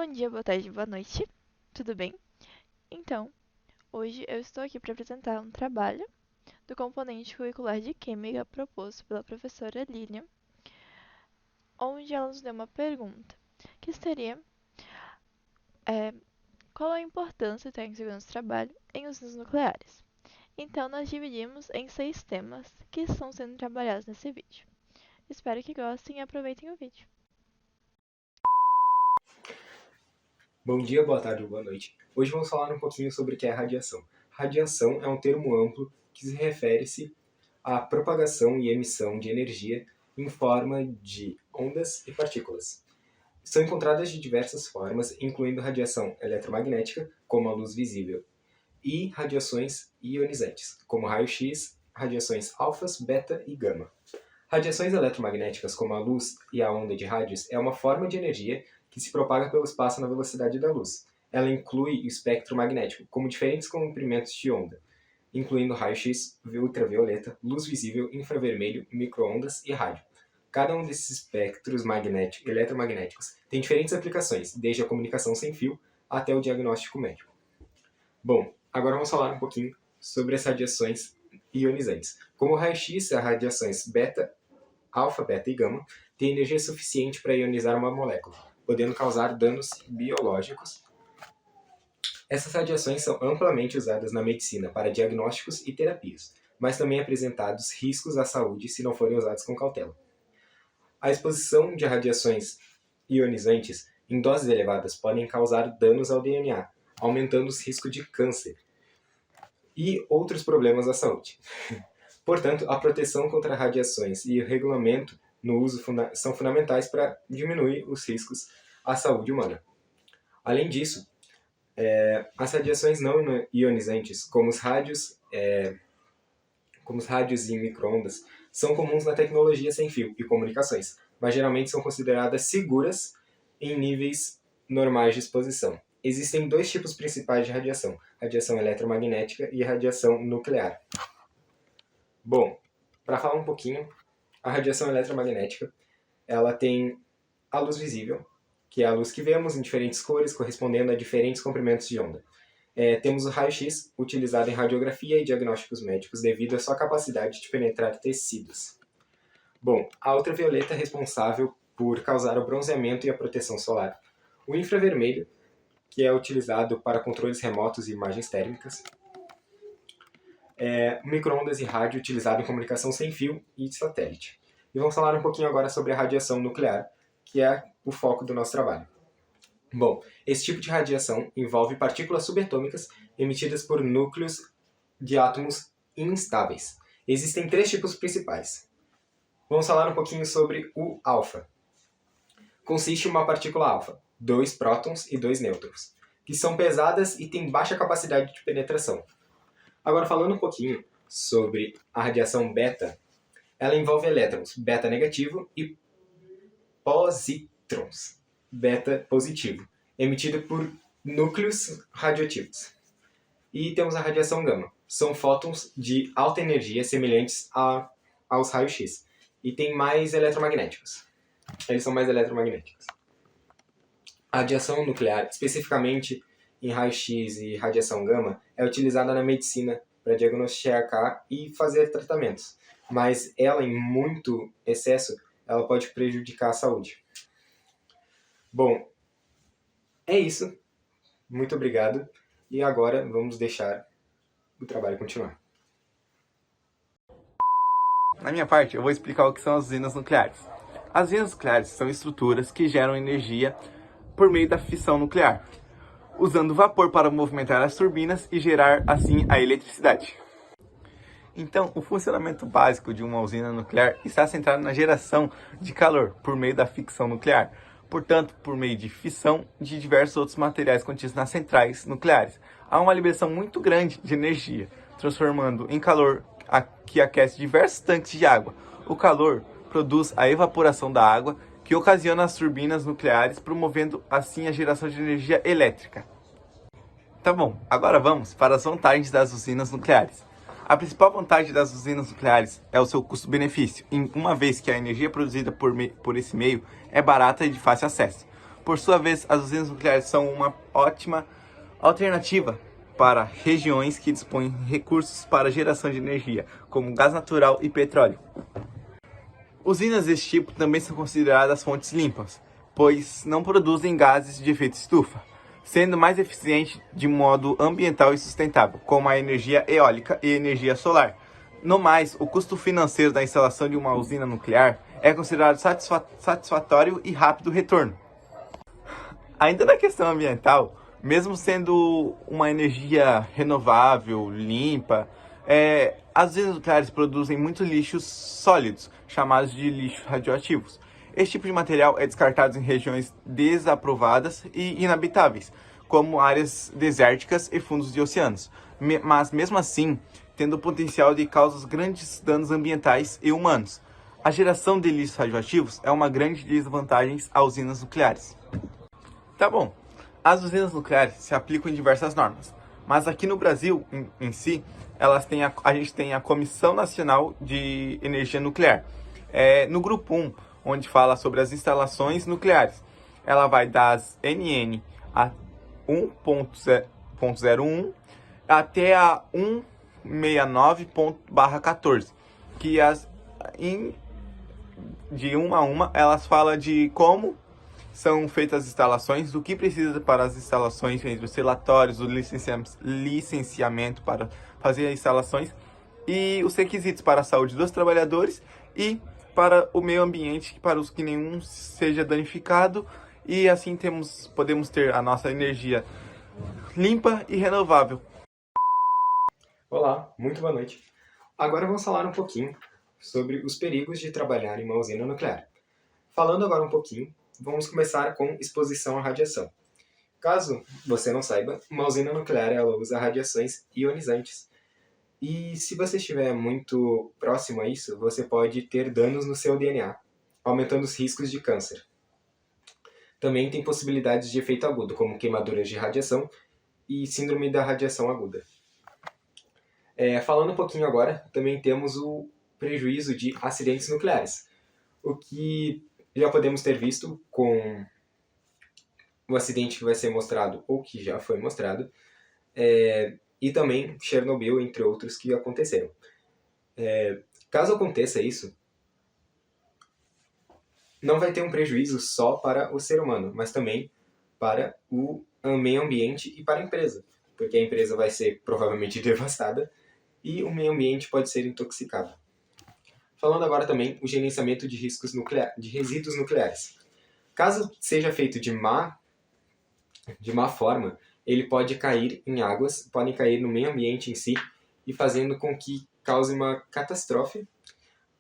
Bom dia, boa tarde, boa noite. Tudo bem? Então, hoje eu estou aqui para apresentar um trabalho do componente curricular de Química proposto pela professora Lilian, onde ela nos deu uma pergunta, que seria é, qual a importância técnica do nosso trabalho em usinas nucleares? Então, nós dividimos em 6 temas que estão sendo trabalhados nesse vídeo. Espero que gostem e aproveitem o vídeo. Bom dia, boa tarde ou boa noite. Hoje vamos falar um pouquinho sobre o que é radiação. Radiação é um termo amplo que se refere-se à propagação e emissão de energia em forma de ondas e partículas. São encontradas de diversas formas, incluindo radiação eletromagnética, como a luz visível, e radiações ionizantes, como raio-x, radiações alfas, beta e gama. Radiações eletromagnéticas, como a luz e a onda de rádios, é uma forma de energia que se propaga pelo espaço na velocidade da luz. Ela inclui o espectro magnético, como diferentes comprimentos de onda, incluindo raio-x, ultravioleta, luz visível, infravermelho, micro-ondas e rádio. Cada um desses espectros eletromagnéticos tem diferentes aplicações, desde a comunicação sem fio até o diagnóstico médico. Bom, agora vamos falar um pouquinho sobre as radiações ionizantes. Como o raio-x, as radiações alfa, beta e gama têm energia suficiente para ionizar uma molécula, podendo causar danos biológicos. Essas radiações são amplamente usadas na medicina para diagnósticos e terapias, mas também apresentados riscos à saúde se não forem usados com cautela. A exposição de radiações ionizantes em doses elevadas podem causar danos ao DNA, aumentando os riscos de câncer e outros problemas à saúde. Portanto, a proteção contra radiações e o regulamento no uso são fundamentais para diminuir os riscos à saúde humana. Além disso, as radiações não ionizantes, como os rádios e micro-ondas, são comuns na tecnologia sem fio e comunicações, mas geralmente são consideradas seguras em níveis normais de exposição. Existem 2 tipos principais de radiação: radiação eletromagnética e radiação nuclear. Bom, para falar um pouquinho, a radiação eletromagnética, ela tem a luz visível, que é a luz que vemos em diferentes cores, correspondendo a diferentes comprimentos de onda. Temos o raio-x, utilizado em radiografia e diagnósticos médicos devido à sua capacidade de penetrar tecidos. Bom, a ultravioleta é responsável por causar o bronzeamento e a proteção solar. O infravermelho, que é utilizado para controles remotos e imagens térmicas. Micro-ondas e rádio utilizado em comunicação sem fio e de satélite. E vamos falar um pouquinho agora sobre a radiação nuclear, que é o foco do nosso trabalho. Bom, esse tipo de radiação envolve partículas subatômicas emitidas por núcleos de átomos instáveis. Existem 3 tipos principais. Vamos falar um pouquinho sobre o alfa. Consiste em uma partícula alfa, 2 prótons e 2 nêutrons, que são pesadas e têm baixa capacidade de penetração. Agora, falando um pouquinho sobre a radiação beta, ela envolve elétrons beta negativo e positrons beta positivo, emitido por núcleos radioativos. E temos a radiação gama. São fótons de alta energia semelhantes aos raios-x e têm mais eletromagnéticos. Eles são mais eletromagnéticos. A radiação nuclear, especificamente em raio-x e radiação gama, é utilizada na medicina para diagnosticar e fazer tratamentos, mas ela, em muito excesso, ela pode prejudicar a saúde. Bom, é isso. Muito obrigado. E agora vamos deixar o trabalho continuar. Na minha parte, eu vou explicar o que são as usinas nucleares. As usinas nucleares são estruturas que geram energia por meio da fissão nuclear, usando vapor para movimentar as turbinas e gerar, assim, a eletricidade. Então, o funcionamento básico de uma usina nuclear está centrado na geração de calor por meio da ficção nuclear, portanto, por meio de fissão de diversos outros materiais contidos nas centrais nucleares. Há uma liberação muito grande de energia, transformando em calor que aquece diversos tanques de água. O calor produz a evaporação da água, que ocasiona as turbinas nucleares, promovendo assim a geração de energia elétrica. Tá bom, agora vamos para as vantagens das usinas nucleares. A principal vantagem das usinas nucleares é o seu custo-benefício, uma vez que a energia produzida por esse meio é barata e de fácil acesso. Por sua vez, as usinas nucleares são uma ótima alternativa para regiões que dispõem de recursos para geração de energia, como gás natural e petróleo. Usinas desse tipo também são consideradas fontes limpas, pois não produzem gases de efeito estufa, sendo mais eficiente de modo ambiental e sustentável, como a energia eólica e energia solar. No mais, o custo financeiro da instalação de uma usina nuclear é considerado satisfatório e rápido retorno. Ainda na questão ambiental, mesmo sendo uma energia renovável, limpa, as usinas nucleares produzem muitos lixos sólidos, chamados de lixos radioativos. Esse tipo de material é descartado em regiões desaprovadas e inabitáveis, como áreas desérticas e fundos de oceanos, mas mesmo assim, tendo o potencial de causar grandes danos ambientais e humanos. A geração de lixos radioativos é uma grande desvantagem a usinas nucleares. Tá bom, as usinas nucleares se aplicam em diversas normas, mas aqui no Brasil, em si, a gente tem a Comissão Nacional de Energia Nuclear. No grupo 1, onde fala sobre as instalações nucleares, ela vai das NN a 1.01 até a 169.14, que de uma a uma elas falam de como são feitas as instalações, do que precisa para as instalações, entre os relatórios, o licenciamento para fazer as instalações e os requisitos para a saúde dos trabalhadores e para o meio ambiente, para os que nenhum seja danificado, e assim podemos ter a nossa energia limpa e renovável. Olá, muito boa noite. Agora vamos falar um pouquinho sobre os perigos de trabalhar em uma usina nuclear. Falando agora um pouquinho, vamos começar com exposição à radiação. Caso você não saiba, uma usina nuclear ela usa radiações ionizantes. E se você estiver muito próximo a isso, você pode ter danos no seu DNA, aumentando os riscos de câncer. Também tem possibilidades de efeito agudo, como queimaduras de radiação e síndrome da radiação aguda. Falando um pouquinho agora, também temos o prejuízo de acidentes nucleares, o que já podemos ter visto com o acidente que vai ser mostrado ou que já foi mostrado, e também Chernobyl, entre outros que aconteceram. Caso aconteça isso, não vai ter um prejuízo só para o ser humano, mas também para o meio ambiente e para a empresa, porque a empresa vai ser provavelmente devastada e o meio ambiente pode ser intoxicado. Falando agora também o gerenciamento de riscos de resíduos nucleares. Caso seja feito de má forma, ele pode cair em águas, podem cair no meio ambiente em si, e fazendo com que cause uma catástrofe,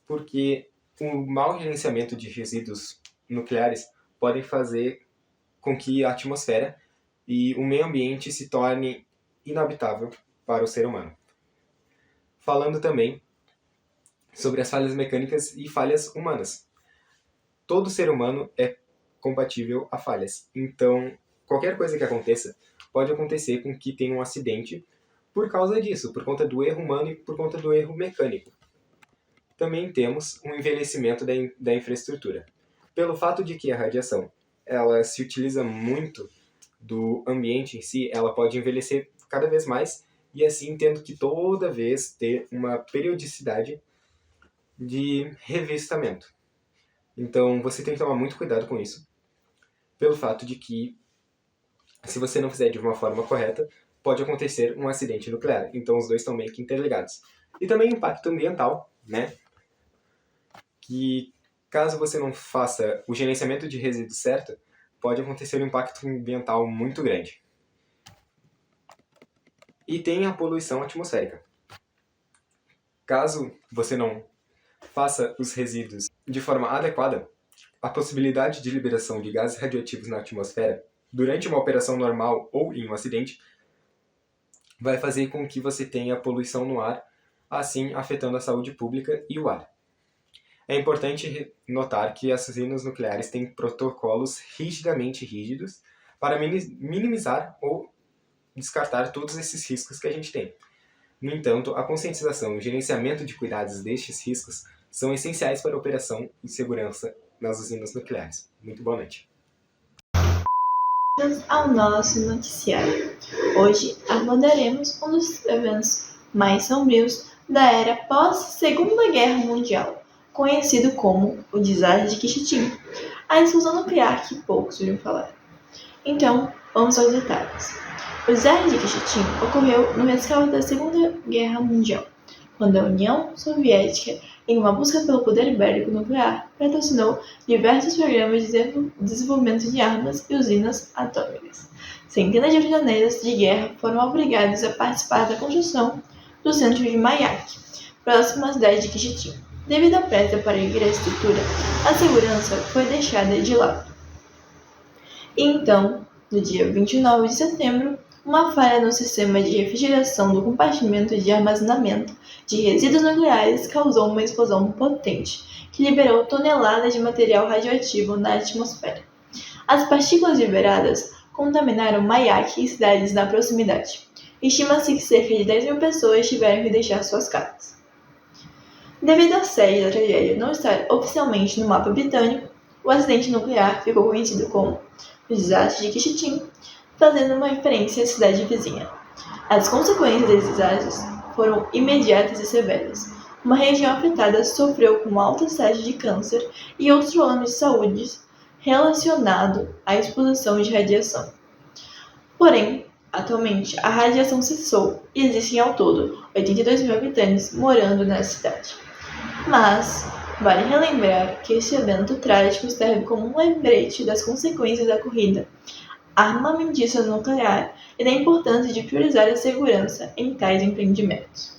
porque o mau gerenciamento de resíduos nucleares pode fazer com que a atmosfera e o meio ambiente se torne inabitável para o ser humano. Falando também sobre as falhas mecânicas e falhas humanas. Todo ser humano é compatível a falhas, então qualquer coisa que aconteça pode acontecer com que tenha um acidente por causa disso, por conta do erro humano e por conta do erro mecânico. Também temos um envelhecimento da infraestrutura. Pelo fato de que a radiação ela se utiliza muito do ambiente em si, ela pode envelhecer cada vez mais e assim tendo que toda vez ter uma periodicidade de revistamento. Então você tem que tomar muito cuidado com isso, pelo fato de que se você não fizer de uma forma correta, pode acontecer um acidente nuclear. Então os dois estão meio que interligados. E também o impacto ambiental, né? Que caso você não faça o gerenciamento de resíduos certo, pode acontecer um impacto ambiental muito grande. E tem a poluição atmosférica. Caso você não faça os resíduos de forma adequada, a possibilidade de liberação de gases radioativos na atmosfera durante uma operação normal ou em um acidente vai fazer com que você tenha poluição no ar, assim afetando a saúde pública e o ar. É importante notar que as usinas nucleares têm protocolos rigidamente rígidos para minimizar ou descartar todos esses riscos que a gente tem. No entanto, a conscientização e o gerenciamento de cuidados destes riscos são essenciais para a operação e segurança nas usinas nucleares. Muito boa noite. Bem-vindos ao nosso noticiário. Hoje abordaremos um dos eventos mais sombrios da era pós-Segunda Guerra Mundial, conhecido como o Desastre de Kishtim, a explosão nuclear que poucos viram falar. Então, vamos aos detalhes. O Desastre de Kishtim ocorreu no rescaldo da Segunda Guerra Mundial, quando a União Soviética, em uma busca pelo poder bélico nuclear, patrocinou diversos programas de desenvolvimento de armas e usinas atômicas. Centenas de prisioneiros de guerra foram obrigados a participar da construção do centro de Mayak, próximo à cidade de Kishtim. Devido à pressa para erguer a estrutura, a segurança foi deixada de lado. Então, no dia 29 de setembro, uma falha no sistema de refrigeração do compartimento de armazenamento de resíduos nucleares causou uma explosão potente, que liberou toneladas de material radioativo na atmosfera. As partículas liberadas contaminaram Mayak e cidades na proximidade. Estima-se que cerca de 10 mil pessoas tiveram que deixar suas casas. Devido à sede da tragédia não estar oficialmente no mapa britânico, o acidente nuclear ficou conhecido como o Desastre de Kishtim, fazendo uma referência à cidade vizinha. As consequências desses desastres foram imediatas e severas. Uma região afetada sofreu com altas taxas de câncer e outros problemas de saúde relacionados à exposição de radiação. Porém, atualmente, a radiação cessou e existem ao todo 82 mil habitantes morando na cidade. Mas vale relembrar que este evento trágico serve como um lembrete das consequências da corrida armamentista nuclear e da importância de priorizar a segurança em tais empreendimentos.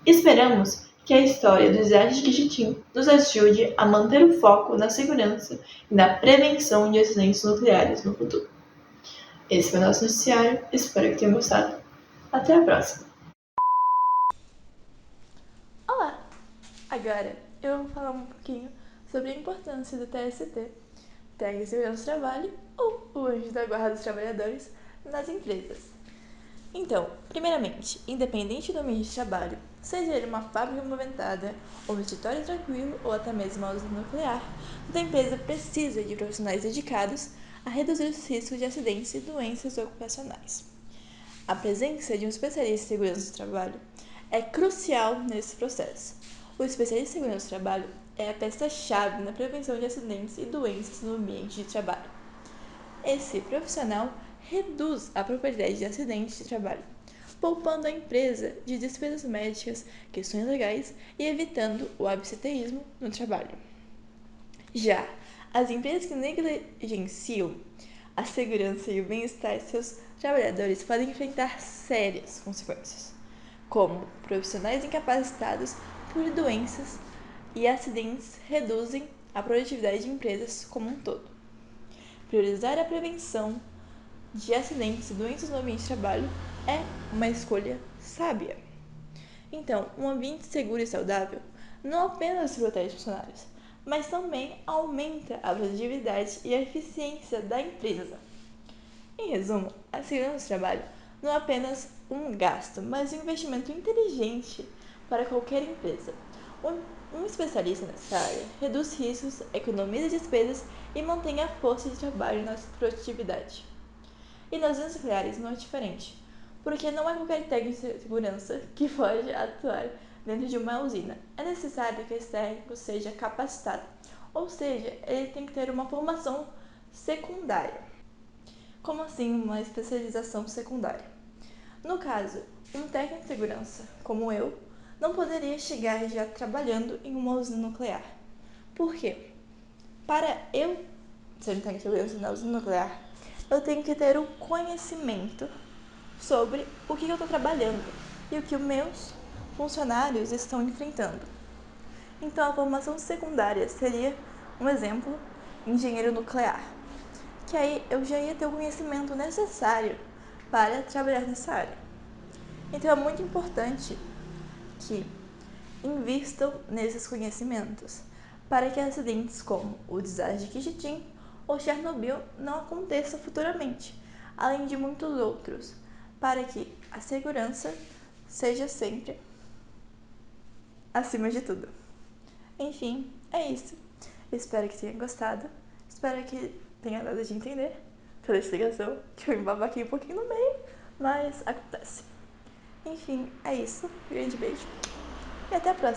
Esperamos que a história do Desastre de Kishtim nos ajude a manter o foco na segurança e na prevenção de acidentes nucleares no futuro. Esse foi o nosso noticiário, espero que tenham gostado. Até a próxima! Olá! Agora eu vou falar um pouquinho sobre a importância do TST, Técnico de Segurança do Trabalho, ou o Anjo da Guarda dos Trabalhadores, nas empresas. Então, primeiramente, independente do ambiente de trabalho, seja ele uma fábrica movimentada, ou um escritório tranquilo, ou até mesmo uma usina nuclear, toda empresa precisa de profissionais dedicados a reduzir os riscos de acidentes e doenças ocupacionais. A presença de um especialista em segurança do trabalho é crucial nesse processo. O especialista em segurança do trabalho é a peça-chave na prevenção de acidentes e doenças no ambiente de trabalho. Esse profissional reduz a probabilidade de acidentes de trabalho, poupando a empresa de despesas médicas, questões legais e evitando o absenteísmo no trabalho. Já as empresas que negligenciam a segurança e o bem-estar de seus trabalhadores podem enfrentar sérias consequências, como profissionais incapacitados por doenças e acidentes reduzem a produtividade de empresas como um todo. Priorizar a prevenção de acidentes e doenças no ambiente de trabalho é uma escolha sábia. Então, um ambiente seguro e saudável não apenas protege os funcionários, mas também aumenta a produtividade e a eficiência da empresa. Em resumo, a segurança do trabalho não é apenas um gasto, mas um investimento inteligente para qualquer empresa. Um especialista nessa área reduz riscos, economiza despesas e mantém a força de trabalho na produtividade. E nas usinas nucleares não é diferente, porque não é qualquer técnico de segurança que pode atuar dentro de uma usina. É necessário que esse técnico seja capacitado, ou seja, ele tem que ter uma formação secundária. Como assim uma especialização secundária? No caso, um técnico de segurança, como eu, não poderia chegar já trabalhando em uma usina nuclear. Por quê? Para eu ser um técnico de segurança na usina nuclear, eu tenho que ter o conhecimento sobre o que eu estou trabalhando e o que os meus funcionários estão enfrentando. Então, a formação secundária seria, um exemplo, engenheiro nuclear, que aí eu já ia ter o conhecimento necessário para trabalhar nessa área. Então, é muito importante que invistam nesses conhecimentos para que acidentes como o desastre de Kishtim ou Chernobyl não aconteçam futuramente, além de muitos outros, para que a segurança seja sempre acima de tudo. Enfim, é isso. Espero que tenha gostado. Espero que tenha dado de entender. pela explicação, que eu me babaquei um pouquinho no meio, mas acontece. Enfim, é isso. Grande beijo. E até a próxima.